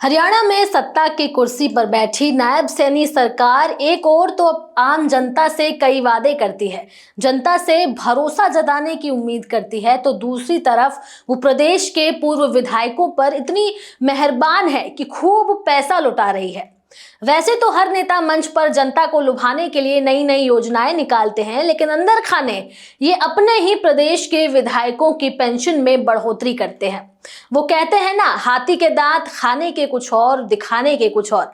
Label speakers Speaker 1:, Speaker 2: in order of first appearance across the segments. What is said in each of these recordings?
Speaker 1: हरियाणा में सत्ता की कुर्सी पर बैठी नायब सैनी सरकार एक और तो आम जनता से कई वादे करती है, जनता से भरोसा जताने की उम्मीद करती है, तो दूसरी तरफ वो प्रदेश के पूर्व विधायकों पर इतनी मेहरबान है कि खूब पैसा लुटा रही है। वैसे तो हर नेता मंच पर जनता को लुभाने के लिए नई नई योजनाएं निकालते हैं, लेकिन अंदर खाने ये अपने ही प्रदेश के विधायकों की पेंशन में बढ़ोतरी करते हैं। वो कहते हैं ना, हाथी के दांत खाने के कुछ और, दिखाने के कुछ और।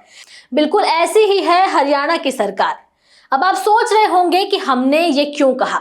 Speaker 1: बिल्कुल ऐसी ही है हरियाणा की सरकार। अब आप सोच रहे होंगे कि हमने ये क्यों कहा।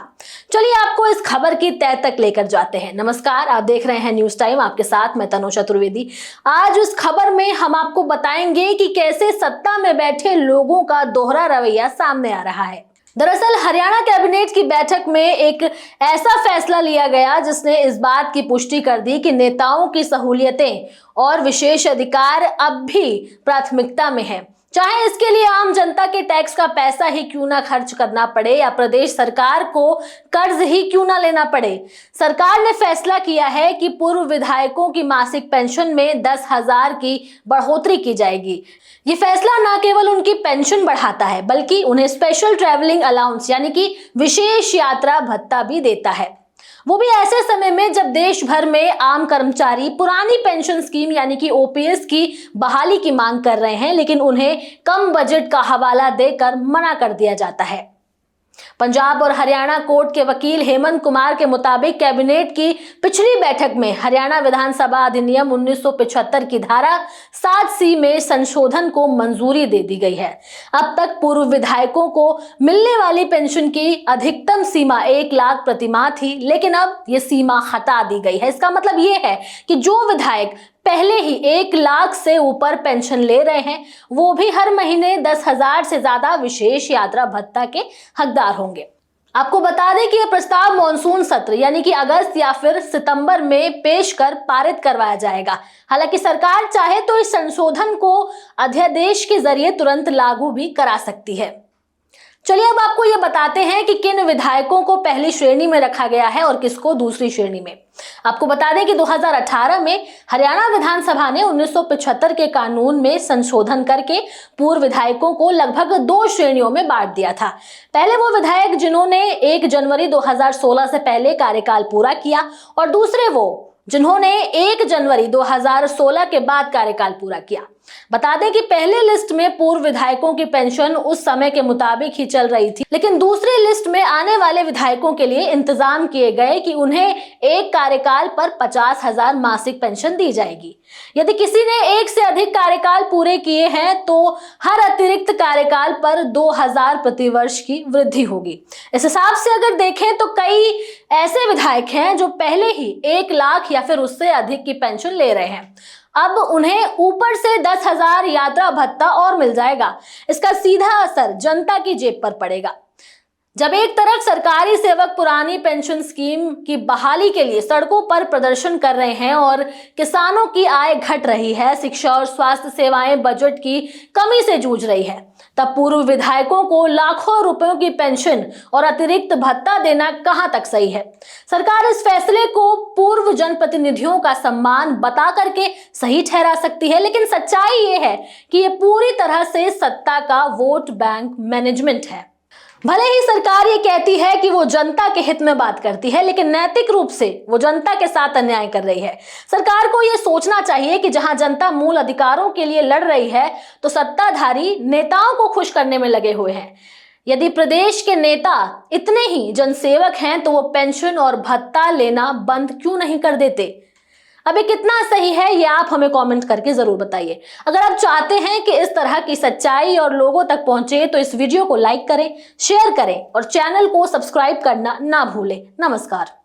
Speaker 1: चलिए आपको इस खबर की तह तक लेकर जाते हैं। नमस्कार, आप देख रहे हैं न्यूज टाइम, आपके साथ मैं तनुजा चतुर्वेदी। आज इस खबर में हम आपको बताएंगे कि कैसे सत्ता में बैठे लोगों का दोहरा रवैया सामने आ रहा है। दरअसल हरियाणा कैबिनेट की बैठक में एक ऐसा फैसला लिया गया जिसने इस बात की पुष्टि कर दी कि नेताओं की सहूलियतें और विशेष अधिकार अब भी प्राथमिकता में है, चाहे इसके लिए आम जनता के टैक्स का पैसा ही क्यों ना खर्च करना पड़े या प्रदेश सरकार को कर्ज ही क्यों ना लेना पड़े। सरकार ने फैसला किया है कि पूर्व विधायकों की मासिक पेंशन में 10,000 की बढ़ोतरी की जाएगी। ये फैसला न केवल उनकी पेंशन बढ़ाता है, बल्कि उन्हें स्पेशल ट्रैवलिंग अलाउंस यानी कि विशेष यात्रा भत्ता भी देता है, वो भी ऐसे समय में जब देश भर में आम कर्मचारी पुरानी पेंशन स्कीम यानी कि ओपीएस की बहाली की मांग कर रहे हैं, लेकिन उन्हें कम बजट का हवाला देकर मना कर दिया जाता है। पंजाब और हरियाणा कोर्ट के वकील हेमंत कुमार के मुताबिक कैबिनेट की पिछली बैठक में हरियाणा विधानसभा अधिनियम 1975 की धारा 7C में संशोधन को मंजूरी दे दी गई है। अब तक पूर्व विधायकों को मिलने वाली पेंशन की अधिकतम सीमा 1 लाख प्रतिमाह थी, लेकिन अब ये सीमा हटा दी गई है। इसका मतलब ये है कि जो विधायक पहले ही 1 लाख से ऊपर पेंशन ले रहे हैं, वो भी हर महीने 10,000 से ज्यादा विशेष यात्रा भत्ता के हकदार होंगे। आपको बता दें कि यह प्रस्ताव मॉनसून सत्र यानी कि अगस्त या फिर सितंबर में पेश कर पारित करवाया जाएगा। हालांकि सरकार चाहे तो इस संशोधन को अध्यादेश के जरिए तुरंत लागू भी करा सकती है। चलिए अब आपको ये बताते हैं कि किन विधायकों को पहली श्रेणी में रखा गया है और किसको दूसरी श्रेणी में। आपको बता दें कि 2018 में हरियाणा विधानसभा ने 1975 के कानून में संशोधन करके पूर्व विधायकों को लगभग 2 श्रेणियों में बांट दिया था। पहले वो विधायक जिन्होंने 1 जनवरी 2016 से पहले कार्यकाल पूरा किया, और दूसरे वो जिन्होंने 1 जनवरी 2016 के बाद कार्यकाल पूरा किया। बता दें कि पहले लिस्ट में पूर्व विधायकों की पेंशन उस समय के मुताबिक ही चल रही थी, लेकिन दूसरी लिस्ट में आने वाले विधायकों के लिए इंतजाम किए गए कि उन्हें एक कार्यकाल पर 50,000 मासिक पेंशन दी जाएगी। यदि किसी ने 1 से अधिक कार्यकाल पूरे किए हैं तो हर अतिरिक्त कार्यकाल पर 2,000 प्रतिवर्ष की वृद्धि होगी। इस हिसाब से अगर देखें तो कई ऐसे विधायक हैं जो पहले ही 1 लाख या फिर उससे अधिक की पेंशन ले रहे हैं, अब उन्हें ऊपर से 10,000 यात्रा भत्ता और मिल जाएगा। इसका सीधा असर जनता की जेब पर पड़ेगा। जब एक तरफ सरकारी सेवक पुरानी पेंशन स्कीम की बहाली के लिए सड़कों पर प्रदर्शन कर रहे हैं और किसानों की आय घट रही है, शिक्षा और स्वास्थ्य सेवाएं बजट की कमी से जूझ रही है, तब पूर्व विधायकों को लाखों रुपयों की पेंशन और अतिरिक्त भत्ता देना कहां तक सही है। सरकार इस फैसले को पूर्व जनप्रतिनिधियों का सम्मान बता करके सही ठहरा सकती है, लेकिन सच्चाई ये है कि ये पूरी तरह से सत्ता का वोट बैंक मैनेजमेंट है। भले ही सरकार ये कहती है कि वो जनता के हित में बात करती है, लेकिन नैतिक रूप से वो जनता के साथ अन्याय कर रही है। सरकार को ये सोचना चाहिए कि जहां जनता मूल अधिकारों के लिए लड़ रही है, तो सत्ताधारी नेताओं को खुश करने में लगे हुए हैं। यदि प्रदेश के नेता इतने ही जनसेवक हैं तो वो पेंशन और भत्ता लेना बंद क्यों नहीं कर देते। अब ये कितना सही है ये आप हमें कमेंट करके जरूर बताइए। अगर आप चाहते हैं कि इस तरह की सच्चाई और लोगों तक पहुंचे तो इस वीडियो को लाइक करें, शेयर करें और चैनल को सब्सक्राइब करना ना भूलें। नमस्कार।